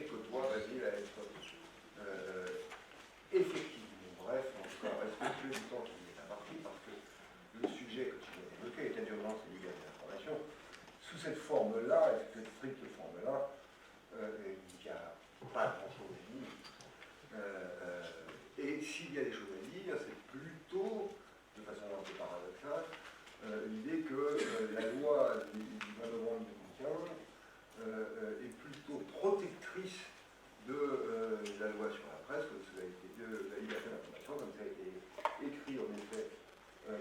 mais que toi, vas-y, à être effectivement bref, en tout cas respectueux du temps qui est imparti, parce que le sujet que tu viens d'évoquer, l'état d'urgence et liberté d'information, sous cette forme-là, et cette stricte forme-là, il n'y a pas grand-chose à dire. Et s'il y a des choses à dire, c'est plutôt, de façon un peu paradoxale, l'idée que la loi du 20 novembre 2015 est plutôt protectrice de la loi sur la presse, que cela a été de la liberté d'information, comme ça a été écrit en effet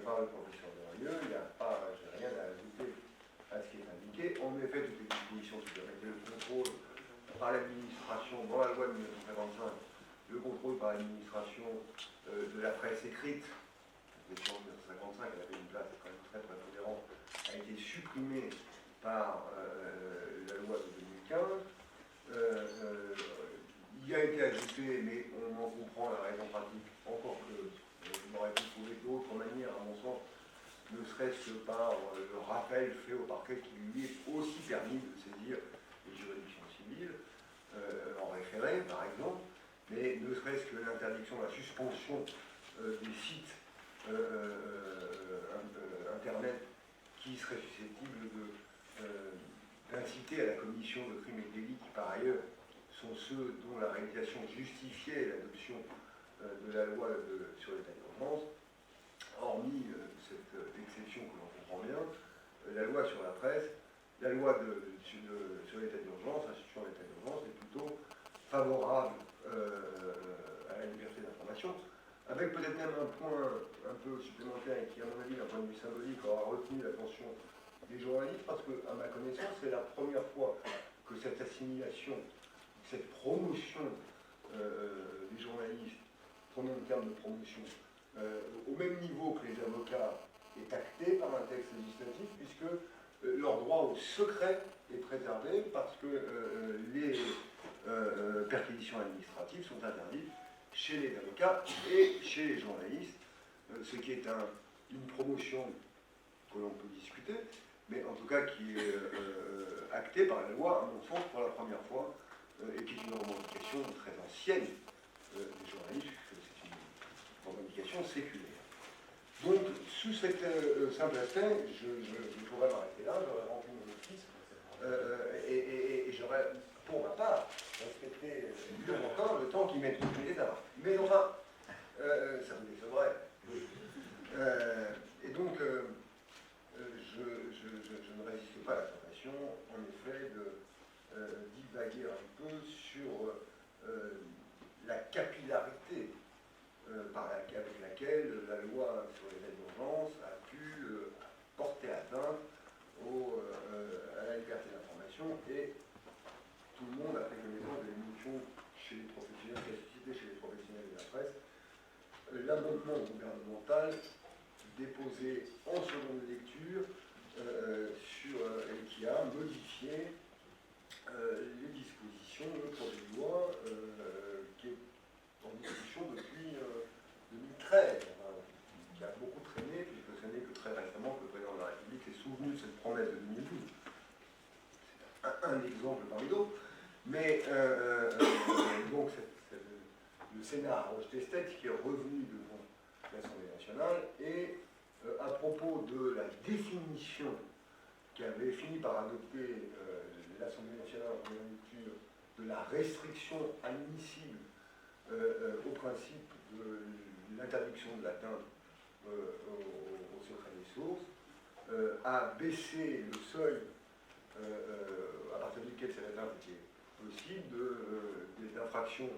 par le professeur Derieux. Il n'y a pas, j'ai rien à ajouter à ce qui est indiqué. En effet, toutes les dispositions qui permettent le contrôle par l'administration dans la loi de 1955, le contrôle par l'administration de la presse écrite, en 1955, elle avait une place quand même très prépondérante, a été supprimée par la loi de 2015. Il a été ajouté, mais on en comprend la raison pratique, encore que on aurait pu trouver d'autres manières, à mon sens, ne serait-ce que par le rappel fait au parquet qui lui est aussi permis de saisir les juridictions civiles, en référé par exemple, mais ne serait-ce que l'interdiction, la suspension des sites Internet qui seraient susceptibles d'inciter à la commission de crimes et délits qui, par ailleurs, sont ceux dont la réalisation justifiait l'adoption de la loi sur l'état d'urgence. Hormis cette exception que l'on comprend bien, la loi sur la presse, la loi sur l'état d'urgence, l'institution de l'état d'urgence, est plutôt favorable à la liberté d'information, avec peut-être même un point un peu supplémentaire et qui, à mon avis, d'un point de vue symbolique, aura retenu l'attention des journalistes, parce que, à ma connaissance, c'est la première fois que cette assimilation, cette promotion des journalistes, prenons le terme de promotion, au même niveau que les avocats, est actée par un texte législatif, puisque leur droit au secret est préservé, parce que les perquisitions administratives sont interdites chez les avocats et chez les journalistes, ce qui est une promotion que l'on peut discuter, mais en tout cas qui est actée par la loi, à mon sens, pour la première fois, et qui est une revendication très ancienne des journalistes, puisque c'est une revendication séculaire. Donc, sous cet simple aspect, je pourrais m'arrêter là, j'aurais rempli mon office, et j'aurais, pour ma part, respecté mieux encore le temps qui m'est trouvé d'avant. Mais enfin, ça vous décevrait. Et donc, je ne résiste pas à la tentation, en effet, de divaguer un peu sur la capillarité avec laquelle la loi sur l'état d'urgence a pu porter atteinte à la liberté d'information, et tout le monde a fait connaissance de l'émotion chez les professionnels, qui a suscité chez les professionnels de la presse l'amendement gouvernemental déposé en seconde lecture et qui a modifié les dispositions de projet de loi qui est en discussion depuis 2013, qui a beaucoup traîné, puisque ce n'est que très récemment que le président de la République s'est souvenu de cette promesse de 2012. C'est un exemple parmi d'autres, mais donc le Sénat a rejeté ce texte qui est revenu devant l'Assemblée nationale, et à propos de la définition qu'avait fini par adopter l'Assemblée nationale en première lecture de la restriction admissible au principe de l'interdiction de l'atteinte au secret des sources, a baissé le seuil à partir duquel cette atteinte était possible d'infractions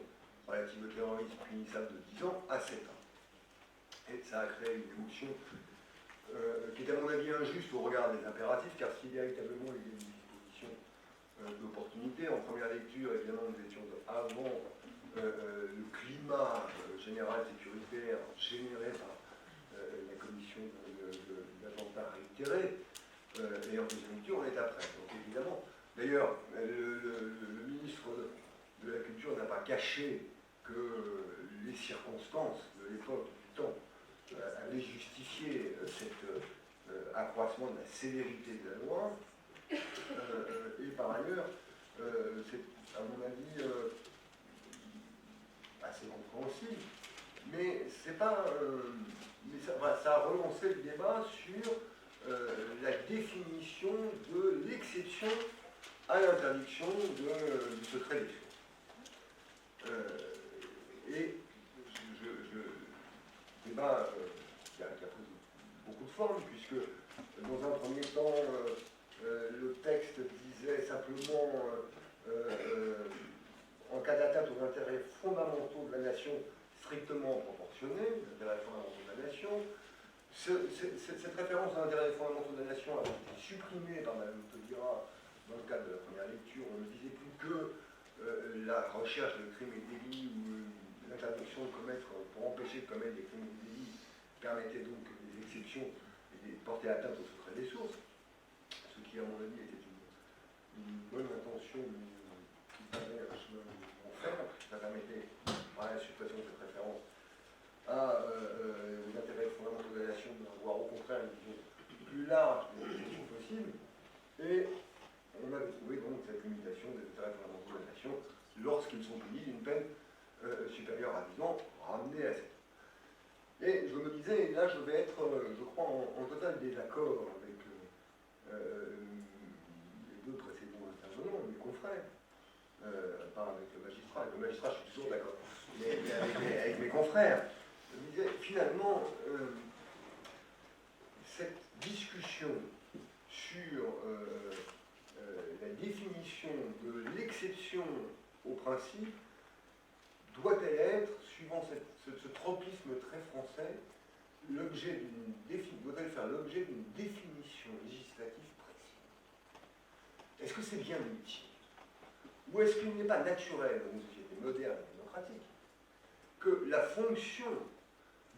relatives au terrorisme punissables de 10 ans à 7 ans. Et ça a créé une émotion qui est à mon avis injuste au regard des impératifs, car si véritablement il y a une disposition d'opportunité, en première lecture, évidemment, nous étions avant le climat général sécuritaire généré par la commission d'attentats réitérés, et en deuxième lecture, on est après. Donc évidemment, d'ailleurs, le ministre de la Culture n'a pas caché que les circonstances de l'époque, du temps, allaient justifier cet accroissement de la sévérité de la loi, et par ailleurs, c'est à mon avis pas... mais ça a relancé le débat sur la définition de l'exception à l'interdiction du secret des sources. Et débat qui a pris beaucoup de forme, puisque dans un premier temps, le texte disait simplement en cas d'atteinte aux intérêts fondamentaux de la nation strictement proportionnés, les intérêts fondamentaux de la nation. Cette référence aux intérêts fondamentaux de la nation a été supprimée par Mme Taubira dans le cadre de la première lecture. On ne disait plus que la recherche de crimes et délits ou l'interdiction de commettre, pour empêcher de commettre des crimes et délits, permettait donc des exceptions et de porter atteinte au secret des sources, ce qui, à mon avis, était une bonne intention qui permet un chemin en fer, ça permettait, par la suppression de cette référence, aux intérêts fondamentaux de la nation, d'avoir au contraire une vision plus large des exceptions possibles, et on avait trouvé donc cette limitation des intérêts fondamentaux de la nation lorsqu'ils sont punis d'une peine supérieure à 10 ans, ramenée à 7 ans. Et je me disais, là je vais être, je crois, en total désaccord avec les deux précédents intervenants, mes confrères, pas avec le magistrat. Avec le magistrat, je suis toujours d'accord, mais avec mes confrères. Je me disais, finalement, cette discussion sur la définition de l'exception au principe doit-elle être, suivant ce tropisme très français, doit-elle faire l'objet d'une définition législative précise? Est-ce que c'est bien utile? Ou est-ce qu'il n'est pas naturel dans une société moderne et démocratique que la fonction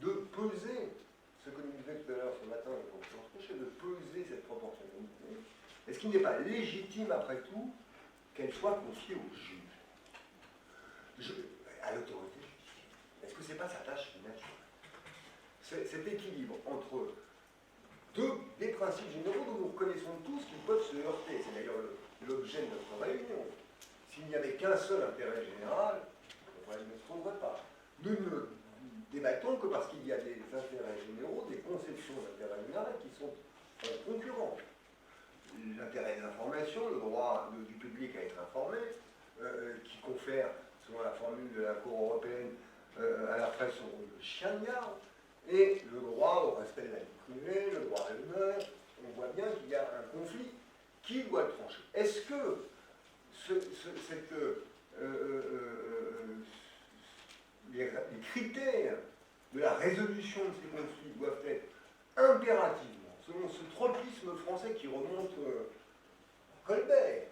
de peser, ce que nous disions tout à l'heure ce matin, de peser cette proportionnalité, est-ce qu'il n'est pas légitime, après tout, qu'elle soit confiée au juge, à l'autorité judiciaire? Est-ce que ce n'est pas sa tâche naturelle? Cet équilibre entre des principes généraux dont nous reconnaissons tous qu'ils peuvent se heurter, c'est d'ailleurs l'objet de notre réunion. S'il n'y avait qu'un seul intérêt général, le problème ne se poserait pas. Nous ne débattons que parce qu'il y a des intérêts généraux, des conceptions d'intérêt général qui sont concurrentes. L'intérêt de l'information, le droit du public à être informé, qui confère, selon la formule de la Cour européenne, à la presse son rôle de chien de garde, et le droit au respect de la vie privée, le droit à l'honneur. On voit bien qu'il y a un conflit qui doit être tranché. Est-ce que les critères de la résolution de ces conflits doivent être impérativement, selon ce tropisme français qui remonte à Colbert,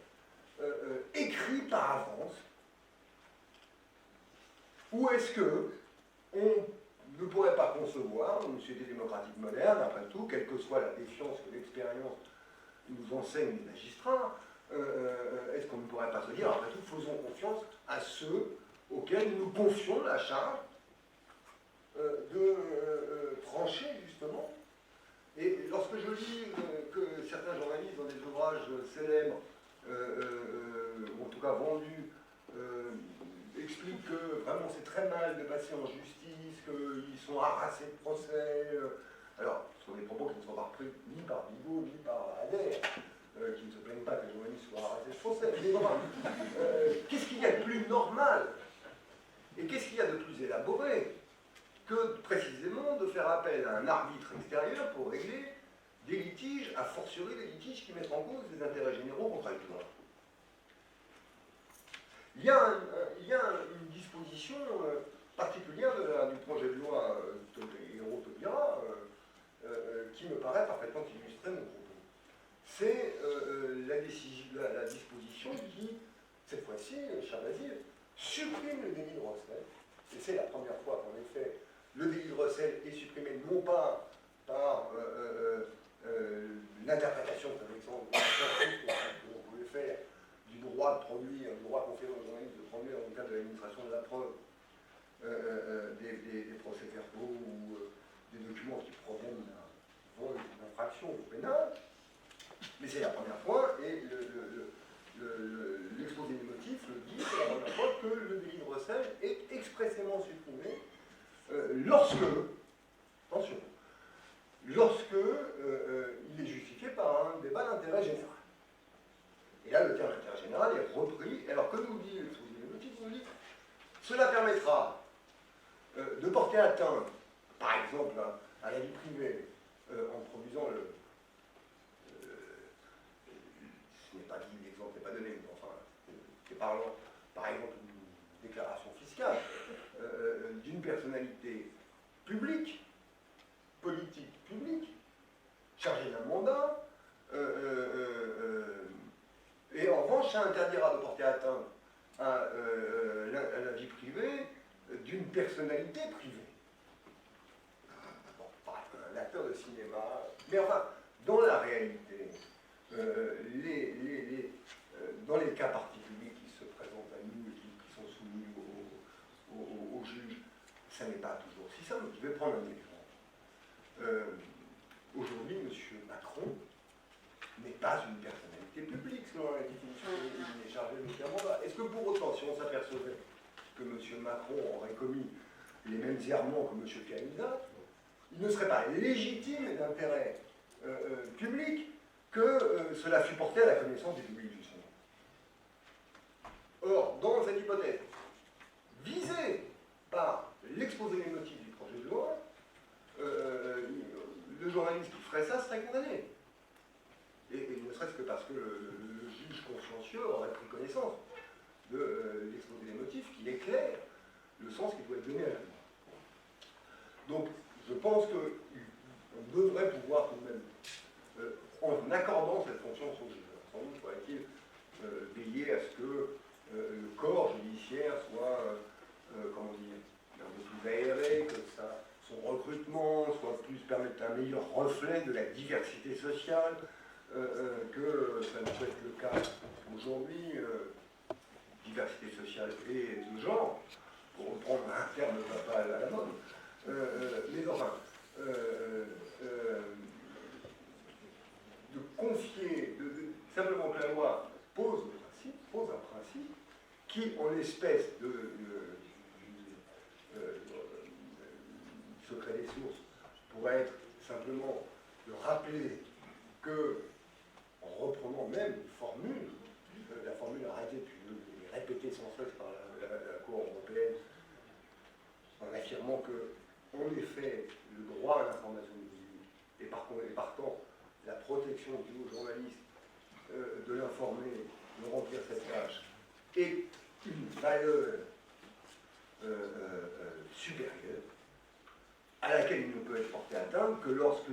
écrit par avance, ou est-ce que on ne pourrait pas concevoir, dans une société démocratique moderne, après tout, quelle que soit la défiance que l'expérience nous enseigne les magistrats, est-ce qu'on ne pourrait pas se dire, après tout, faisons confiance à ceux auxquels nous confions la charge de trancher, justement. Et lorsque je lis que certains journalistes, dans des ouvrages célèbres, ou en tout cas vendus, expliquent que vraiment c'est très mal de passer en justice, qu'ils sont harassés de procès. Alors, ce sont des propos qui ne sont pas repris ni par Bigot, ni par Adair, qui ne se plaignent pas que les journalistes soient harassés de procès. Mais voilà. Qu'est-ce qu'il y a de plus normal et qu'est-ce qu'il y a de plus élaboré que précisément de faire appel à un arbitre extérieur pour régler des litiges, a fortiori des litiges qui mettent en cause des intérêts généraux contradictoires? Il y a une disposition particulière du projet de loi Hérault-Taubira qui me paraît parfaitement illustrer mon propos. C'est la disposition qui, cette fois-ci, cher Basile, supprime le délit de recel. Et c'est la première fois qu'en effet, le délit de recel est supprimé non pas par l'interprétation que vous pouvez faire du droit de produire, du droit conféré aux journalistes de produire dans le cadre de l'administration de la preuve des procès-verbaux ou des documents qui proviennent d'une infraction pénale. Mais c'est la première fois, et l'exposé des motifs le dit, c'est la première fois que le délit de recel est expressément supprimé attention, lorsque il est justifié par un débat d'intérêt général. Et là, le terme d'intérêt général est repris. Alors, que nous dit l'exposé des motifs? Nous dit cela permettra de porter atteinte, par exemple, à la vie privée, en produisant ce n'est pas dit, l'exemple n'est pas donné, mais enfin, c'est parlant, par exemple, une déclaration fiscale d'une personnalité publique, politique publique, chargée d'un mandat, et en revanche, ça interdira de porter atteinte à la vie privée d'une personnalité privée. Bon, par exemple, un acteur de cinéma. Mais enfin, dans la réalité, dans les cas particuliers qui se présentent à nous et qui sont soumis au juge, ça n'est pas toujours si simple. Je vais prendre un exemple. Aujourd'hui, M. Macron n'est pas une personnalité publique, selon la définition il est chargé de faire mandat. Est-ce que pour autant, si on s'apercevait que M. Macron aurait commis les mêmes errements que M. Cahuzac, il ne serait pas légitime d'intérêt public que cela fût porté à la connaissance du public, justement. Or, dans cette hypothèse, visée par l'exposé des motifs du projet de loi, le journaliste qui ferait ça serait condamné. Et ne serait-ce que parce que le juge consciencieux aurait pris connaissance de l'exposé des motifs qui éclaire le sens qui doit être donné à la loi. Donc, je pense qu'on devrait pouvoir tout de même, en accordant cette confiance au juge, sans doute faudrait-il veiller à ce que le corps judiciaire soit, comment dire, un peu plus aéré, que son recrutement permette un meilleur reflet de la diversité sociale, que ça ne peut être le cas aujourd'hui, diversité sociale et de genre, pour reprendre un terme pas à la mode, mais enfin, de confier, simplement que la loi pose un principe qui, en l'espèce du secret des sources, pourrait être simplement de rappeler que, en reprenant même une formule, la formule arrêtée depuis répétée sans cesse par la Cour européenne, en affirmant que, en effet, le droit à l'information du public et partant la protection due aux journalistes de l'informer, de remplir cette tâche, est une valeur supérieure à laquelle il ne peut être porté atteinte que lorsqu'est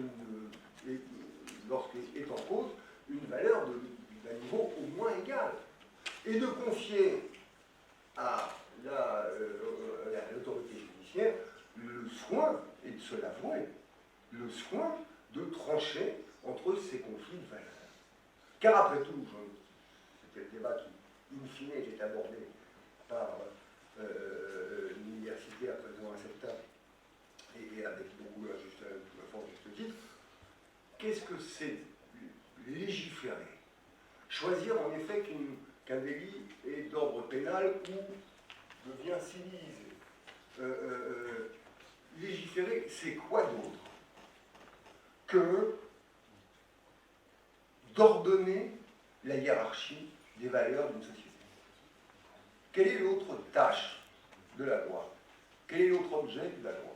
en cause une valeur d'un niveau au moins égal. Et de confier à l'autorité judiciaire le soin, et de se l'avouer, le soin de trancher entre ces conflits de valeurs. Car après tout, c'était le débat qui, in fine, était abordé par l'université à présent acceptable et avec beaucoup de fort juste titre. Qu'est-ce que c'est légiférer? Choisir en effet qu'un délit est d'ordre pénal ou devient civilisé. Légiférer, c'est quoi d'autre que d'ordonner la hiérarchie des valeurs d'une société? Quelle est l'autre tâche de la loi? Quel est l'autre objet de la loi?